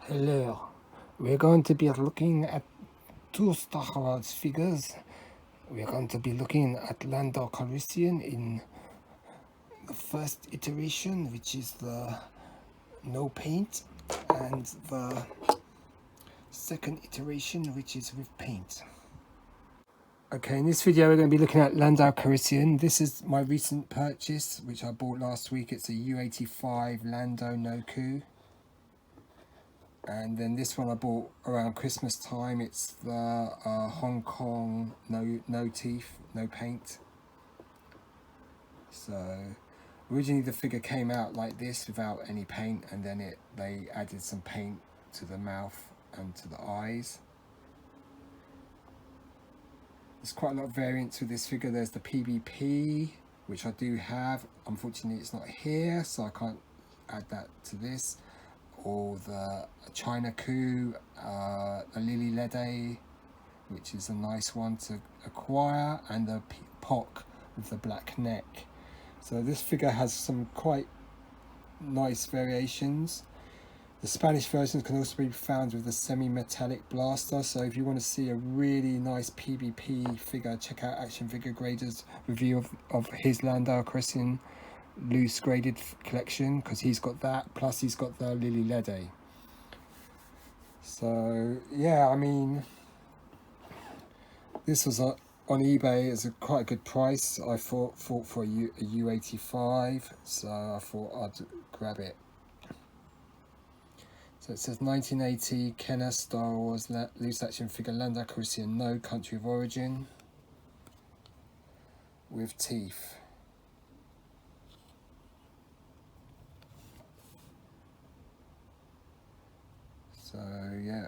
Hello, we're going to be looking at two Star Wars figures. We're going to be looking at Lando Calrissian in the first iteration, which is the no paint, and the second iteration, which is with paint. Okay, in this video we're going to be looking at Lando Calrissian. This is my recent purchase, which I bought last week. It's a U85 Lando No COO. And then this one I bought around Christmas time. It's the Hong Kong no teeth, no paint. So originally the figure came out like this without any paint, and then they added some paint to the mouth and to the eyes. There's quite a lot of variants with this figure. There's the PBP, which I do have. Unfortunately it's not here, so I can't add that to this. Or the China COO, the Lily Lede, which is a nice one to acquire, and the POC with the black neck. So this figure has some quite nice variations. The Spanish versions can also be found with the semi-metallic blaster, so if you want to see a really nice PBP figure, check out Action Figure Grader's review of his Lando Calrissian loose graded collection, because he's got that, plus he's got the Lily Lede. So yeah, I mean, this was on eBay as quite a good price. I thought for a U85, so I thought I'd grab it. So it says 1980 Kenner Star Wars loose action figure Lando Calrissian, no country of origin, with teeth. So yeah,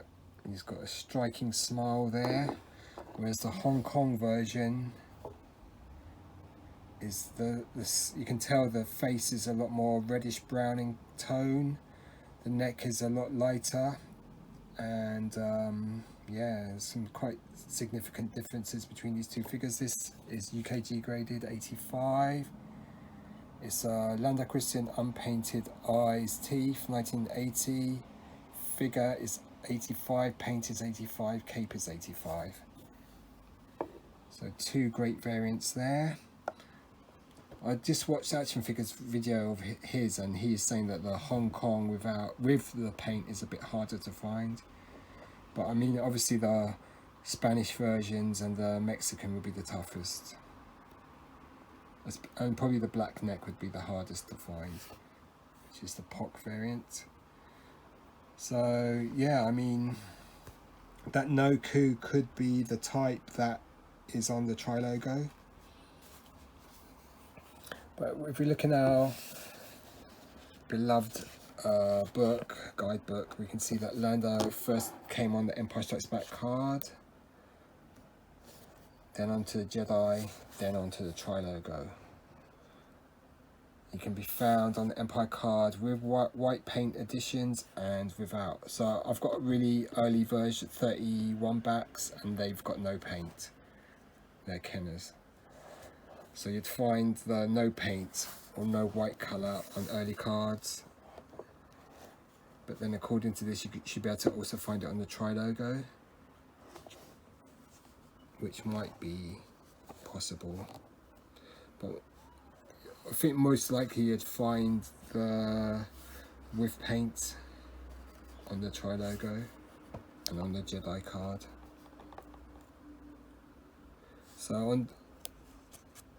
he's got a striking smile there, whereas the Hong Kong version is you can tell the face is a lot more reddish browning tone, the neck is a lot lighter, and yeah, there's some quite significant differences between these two figures. This is UKG graded 85. It's Lando Calrissian unpainted eyes, teeth, 1980. Figure is 85, paint is 85, cape is 85. So two great variants there. I just watched Action Figure's video of his, and he is saying that the Hong Kong with the paint is a bit harder to find. But I mean, obviously the Spanish versions and the Mexican would be the toughest. And probably the black neck would be the hardest to find, which is the POC variant. So yeah, I mean, that no COO could be the type that is on the Trilogo. But if we look in our beloved guidebook, we can see that Lando first came on the Empire Strikes Back card, then onto the Jedi, then onto the Trilogo. He can be found on the Empire card with white paint editions and without. So I've got a really early version, 31 backs, and they've got no paint. They're Kenners. So you'd find the no paint or no white colour on early cards. But then according to this, you should be able to also find it on the Trilogo, which might be possible. But I think most likely you'd find the with paint on the Trilogo and on the Jedi card. So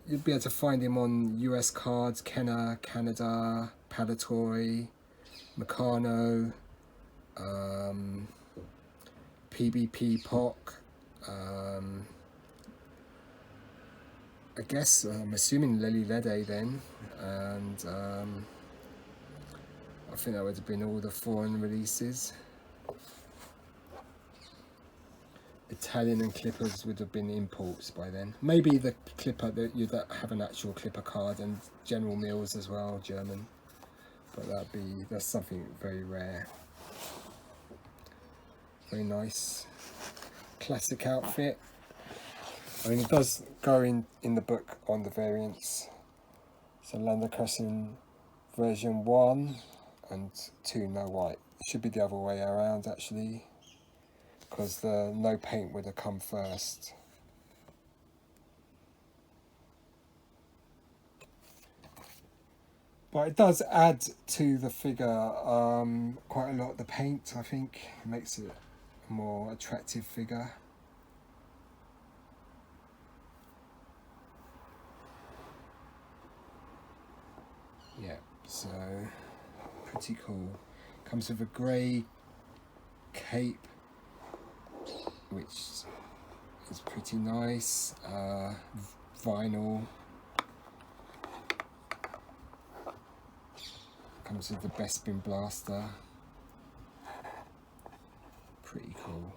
you'd be able to find him on US cards, Kenner, Canada, Palatoy, Meccano, PBP POC, I guess I'm assuming Lily Lede then, and I think that would have been all the foreign releases. Italian and Clippers would have been imports by then. Maybe the Clipper, that have an actual Clipper card, and General Mills as well, German. But that's something very rare. Very nice, classic outfit. I mean, it does go in the book on the variants. So Lando Calrissian version 1 and 2 no white. should be the other way around actually, because the no paint would have come first. But it does add to the figure quite a lot. The paint, I think, makes it a more attractive figure. Yeah, so pretty cool. Comes with a grey cape, which is pretty nice. Vinyl. Comes with the Bespin blaster. Pretty cool.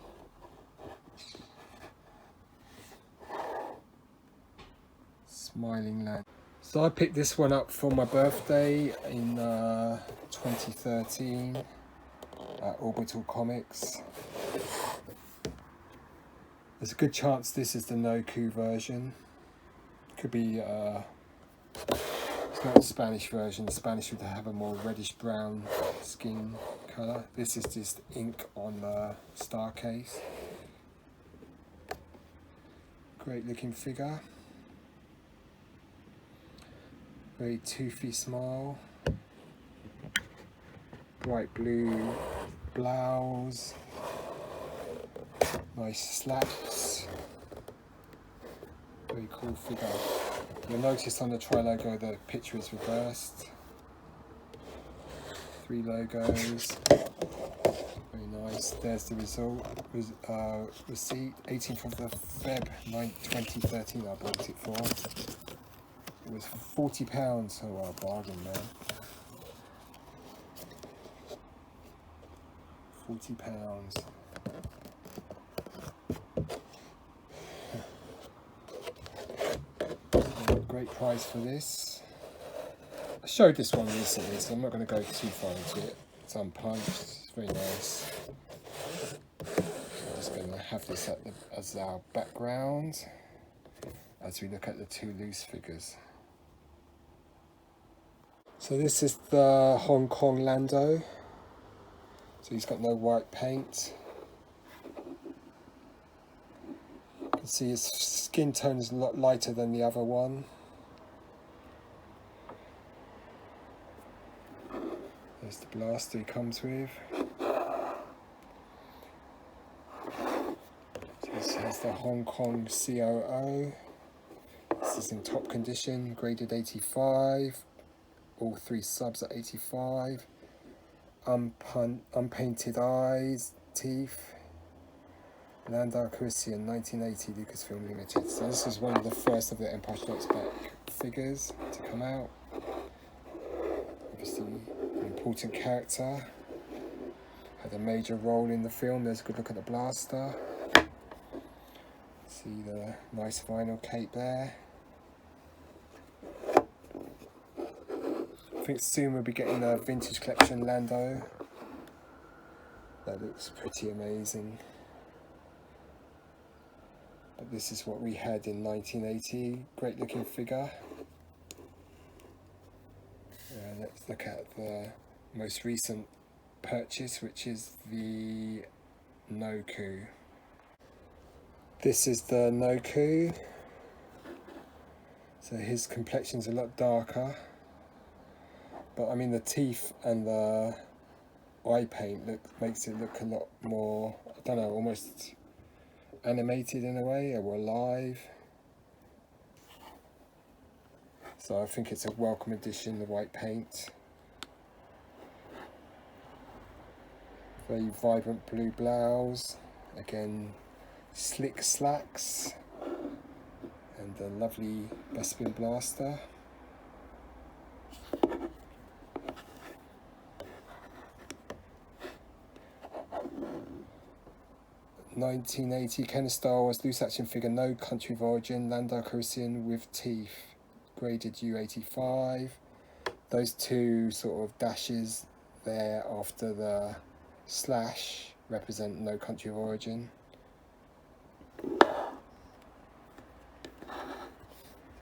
Smiling Lando. So I picked this one up for my birthday in 2013 at Orbital Comics. There's a good chance this is the No COO version. Could be, it's not the Spanish version. The Spanish would have a more reddish brown skin colour. This is just ink on the star case. Great looking figure. Very toothy smile. Bright blue blouse. Nice slacks. Very cool figure. You'll notice on the Trilogo the picture is reversed. 3 logos. Very nice. There's the result. Receipt. 18th of the Feb 2013 I bought it for. It was £40, so a bargain, man. £40. Great price for this. I showed this one recently, so I'm not going to go too far into it. It's unpunched. It's very nice. I'm just going to have this as our background as we look at the 2 loose figures. So this is the Hong Kong Lando. So he's got no white paint. You can see his skin tone is a lot lighter than the other one. There's the blaster he comes with. So this has the Hong Kong COO. This is in top condition, graded 85. All 3 subs at 85. Unpainted eyes, teeth. Lando Calrissian, 1980, Lucasfilm Limited. So this is one of the first of the Empire Strikes Back figures to come out. Obviously an important character. Had a major role in the film. There's a good look at the blaster. See the nice vinyl cape there. I think soon we'll be getting a vintage collection Lando. That looks pretty amazing. But this is what we had in 1980. Great looking figure. Let's look at the most recent purchase, which is the No COO. This is the No COO. So his complexion's a lot darker. But I mean the teeth and the eye paint makes it look a lot more, I don't know, almost animated in a way, or alive. So I think it's a welcome addition, the white paint. Very vibrant blue blouse. Again, slick slacks. And the lovely Bespin blaster. 1980 Ken Star Wars loose action figure, no country of origin, Lando Calrissian with teeth, graded U85. Those 2 sort of dashes there after the slash represent no country of origin.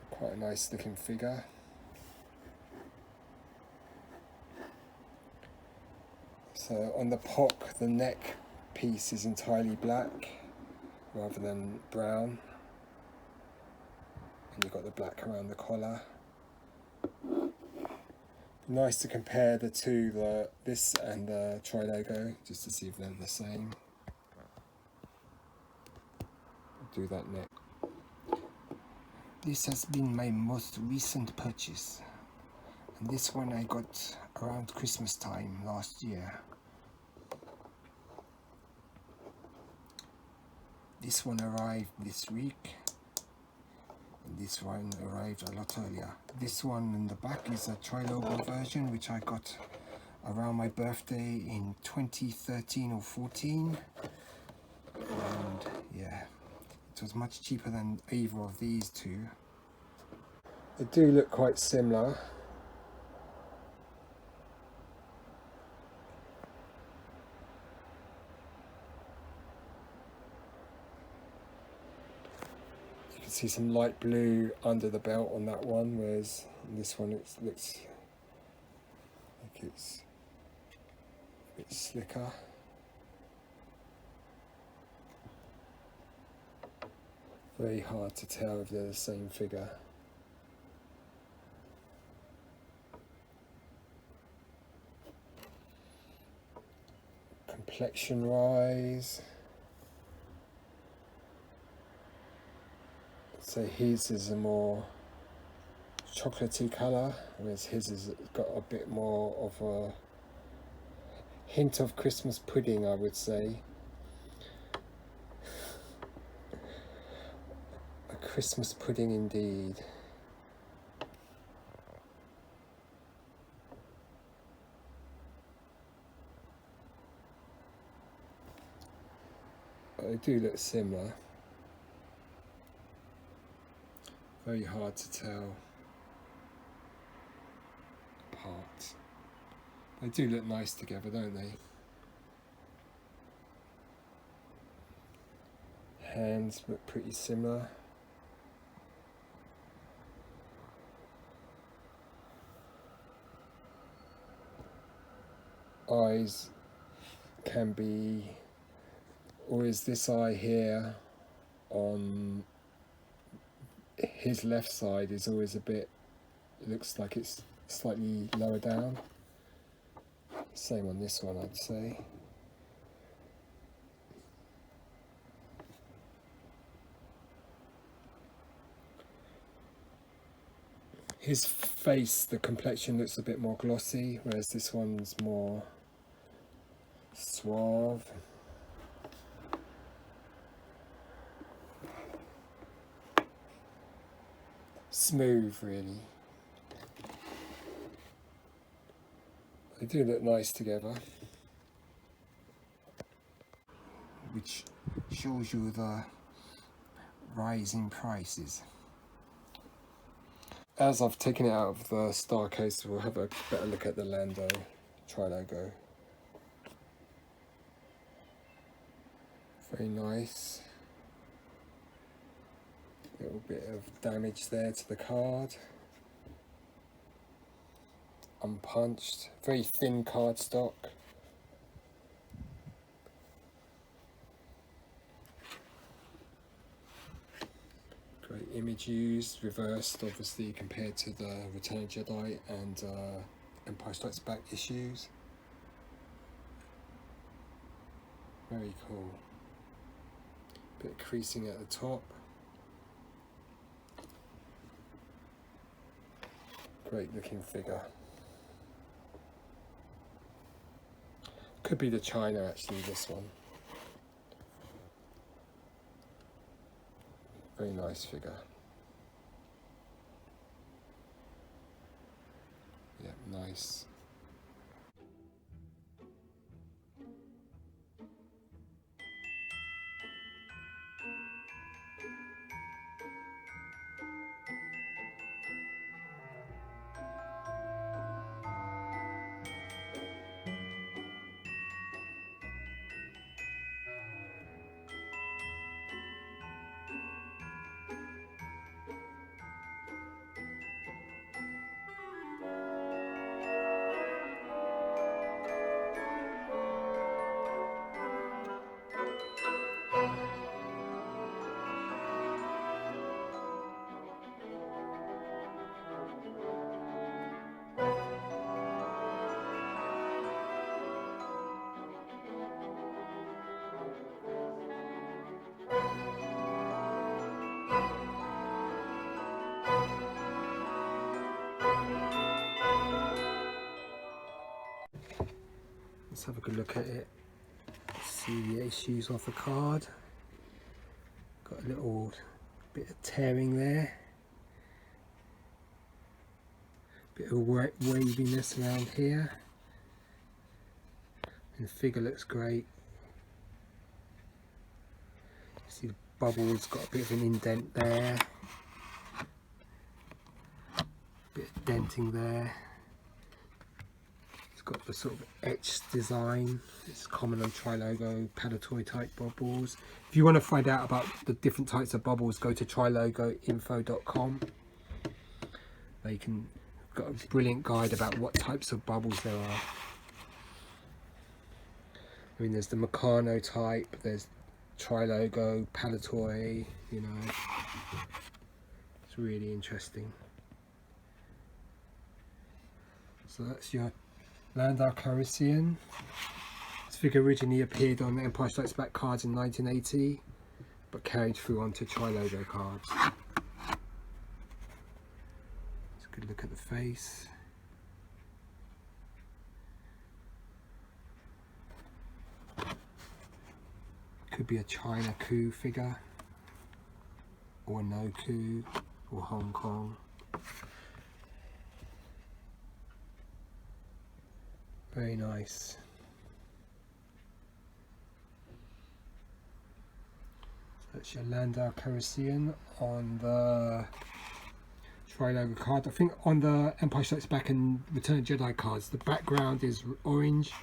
Quite a nice looking figure. So on the POC, the neck piece is entirely black rather than brown, and you've got the black around the collar. Nice to compare the two, this and the Trilogo, just to see if they're the same. Do that next. This has been my most recent purchase, and this one I got around Christmas time last year. This one arrived this week, and this one arrived a lot earlier. This one in the back is a Trilogo version, which I got around my birthday in 2013 or 14, and yeah, it was much cheaper than either of these two. They do look quite similar. You can see some light blue under the belt on that one, whereas on this one it looks like it's a bit slicker. Very hard to tell if they're the same figure. Complexion rise. So his is a more chocolatey colour, whereas his has got a bit more of a hint of Christmas pudding, I would say. Christmas pudding indeed. But they do look similar. Very hard to tell apart. They do look nice together, don't they? Hands look pretty similar. Eyes can be, or is this eye here on his left side is always a bit, it looks like it's slightly lower down. Same on this one, I'd say. His face, the complexion looks a bit more glossy, whereas this one's more suave. Smooth, really. They do look nice together, which shows you the rise in prices. As I've taken it out of the star case, we'll have a better look at the Lando Trilogo. Very nice. Little bit of damage there to the card. Unpunched. Very thin cardstock. Great image used, reversed obviously compared to the Return of Jedi and Empire Strikes Back issues. Very cool. Bit of creasing at the top. Great looking figure. Could be the China actually, this one. Very nice figure. Yeah, nice. have a good look at it. See the issues of the card. Got a little bit of tearing there. Bit of waviness around here. And the figure looks great. See the bubbles, got a bit of an indent there. Bit of denting there. It's got the sort of etched design. It's common on Trilogo Palatoy type bubbles. If you want to find out about the different types of bubbles, go to trilogoinfo.com. They can got a brilliant guide about what types of bubbles there are. I mean, there's the Meccano type, there's Trilogo, Palatoy, you know. It's really interesting. So that's your Lando Calrissian. This figure originally appeared on the Empire Strikes Back cards in 1980, but carried through onto Trilogo cards. Let's a good look at the face. Could be a China COO figure, or a No COO, or Hong Kong. Very nice. So that's your Lando Calrissian on the Trilogo card. I think on the Empire Strikes Back and Return of the Jedi cards, the background is orange,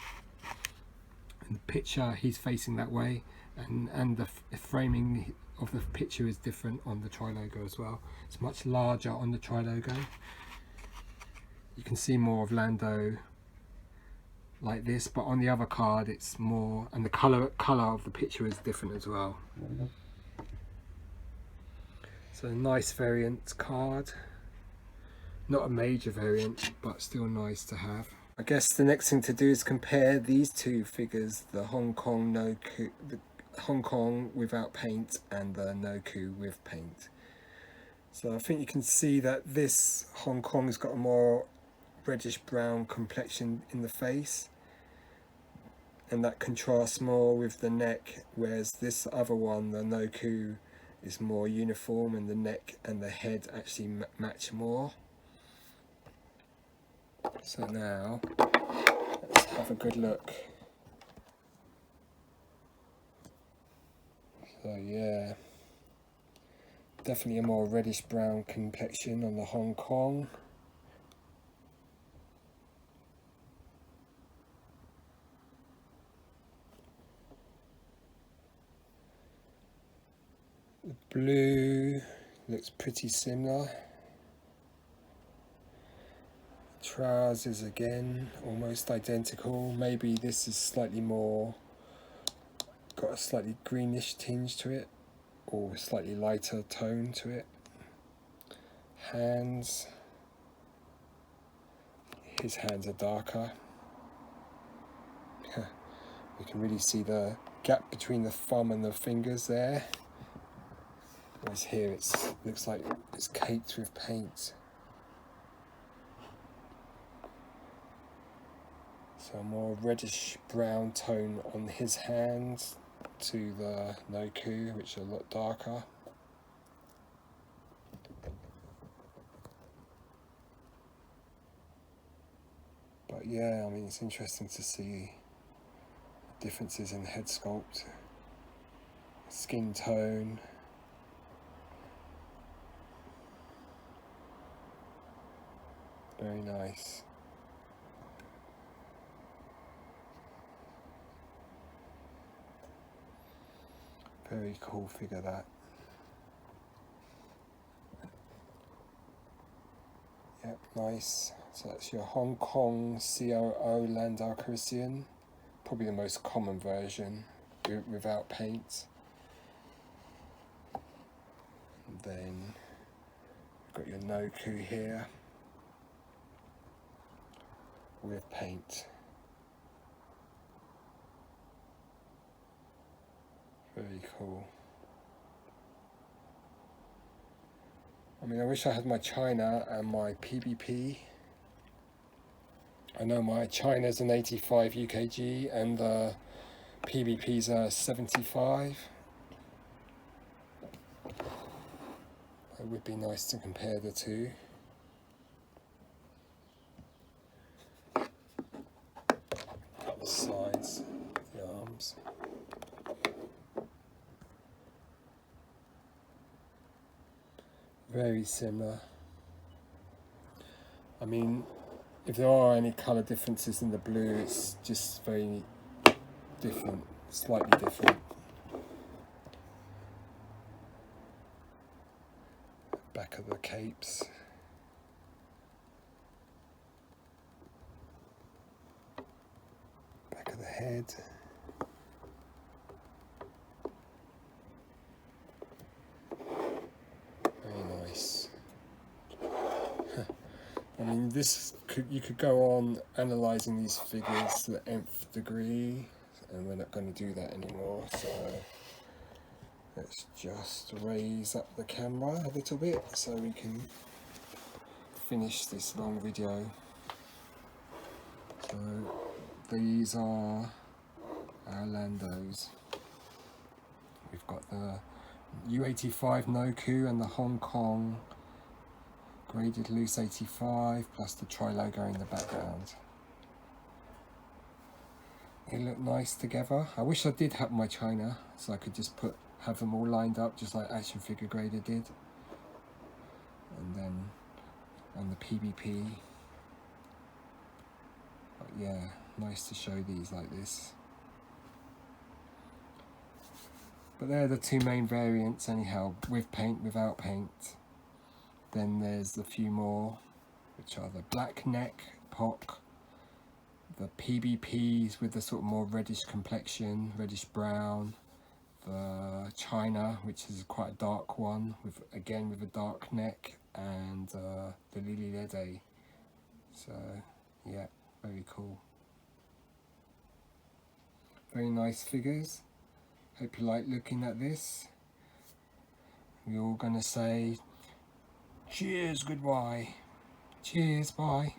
and the picture he's facing that way, and the framing of the picture is different on the Trilogo as well. It's much larger on the Trilogo. You can see more of Lando like this, but on the other card it's more, and the color of the picture is different as well. So a nice variant card, not a major variant, but still nice to have. I guess the next thing to do is compare these two figures, the Hong Kong No COO, the Hong Kong without paint and the No COO with paint. So I think you can see that this Hong Kong has got a more reddish brown complexion in the face, and that contrasts more with the neck, whereas this other one, the No COO, is more uniform, and the neck and the head actually match more. So now let's have a good look. So yeah, definitely a more reddish brown complexion on the Hong Kong. The blue looks pretty similar. Trousers again, almost identical. Maybe this is slightly more, got a slightly greenish tinge to it, or slightly lighter tone to it. Hands, his hands are darker. We can really see the gap between the thumb and the fingers there. Whereas here it looks like it's caked with paint. So a more reddish brown tone on his hands to the No COO, which are a lot darker. But yeah, I mean, it's interesting to see differences in head sculpt, skin tone. Very nice. Very cool figure, that. Yep, nice. So that's your Hong Kong COO Lando Calrissian. Probably the most common version without paint. And then you've got your No COO here with paint. Very cool. I mean, I wish I had my China and my PBP. I know my China's an 85 UKG and the PBP's are 75. It would be nice to compare the two. The sides, the arms. Very similar. I mean, if there are any colour differences in the blue, it's just very different, slightly different. Back of the capes. Back of the head. Very nice. I mean, you could go on analysing these figures to the nth degree, and we're not going to do that anymore, so let's just raise up the camera a little bit so we can finish this long video. So these are our Landos. We've got the U85 No COO and the Hong Kong graded loose 85 plus the Trilogo in the background. They look nice together. I wish I did have my China so I could just have them all lined up just like Action Figure Grader did. And then on the PBP. But yeah, nice to show these like this. But they're the two main variants anyhow, with paint, without paint. Then there's a few more, which are the black neck POC, the PBPs with the sort of more reddish complexion, reddish brown, the China, which is quite a dark one, with again with a dark neck, and the Lily Lede. So yeah, very cool. Very nice figures. Hope you like looking at this. We're all gonna say cheers, goodbye. Cheers, bye.